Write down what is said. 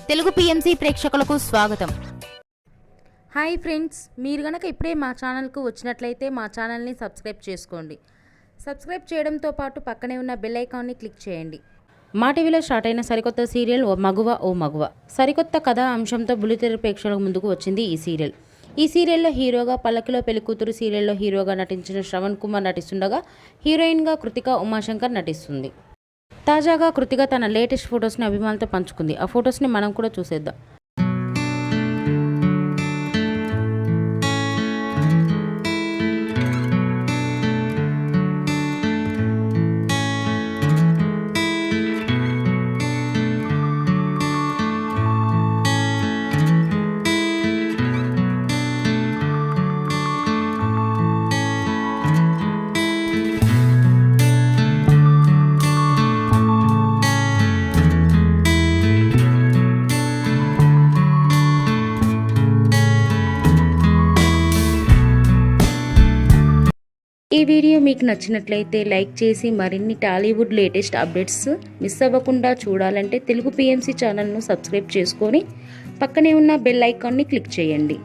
Telugu PMC ప్రేక్షకులకు స్వాగతం. Hi friends, మీరు గనక ఇప్పుడే మా ఛానల్కు వచ్చినట్లయితే మా ఛానల్ని సబ్స్క్రైబ్ చేసుకోండి. సబ్స్క్రైబ్ చేయడంతో పాటు పక్కనే ఉన్న బెల్ ఐకాన్ని క్లిక్ చేయండి. మా టీవీలో స్టార్ట్ అయిన సరికొత్త సీరియల్ ఓ మగువ సరికొత్త కథా అంశంతో బుల్లితెర ప్రేక్షకుల ముందుకు వచ్చింది ఈ సీరియల్. ఈ సీరియల్లో హీరోగా పల్లకిలో పెళ్లికూతురు సీరియల్లో హీరోగా నటించిన శ్రవణ్ కుమార్ నటిస్తుండగా హీరోయిన్గా కృతిక ఉమాశంకర్ నటిస్తుంది. తాజాగా కృతిక తన లేటెస్ట్ ఫొటోస్ని అభిమానులతో పంచుకుంది. ఆ ఫొటోస్ని మనం కూడా చూసేద్దాం. ఈ వీడియో మీకు నచ్చినట్లయితే లైక్ చేసి మరిన్ని టాలీవుడ్ లేటెస్ట్ అప్డేట్స్ మిస్ అవ్వకుండా చూడాలంటే తెలుగు పిఎంసి ఛానల్ను సబ్స్క్రైబ్ చేసుకొని పక్కనే ఉన్న బెల్ ఐకాన్ని క్లిక్ చేయండి.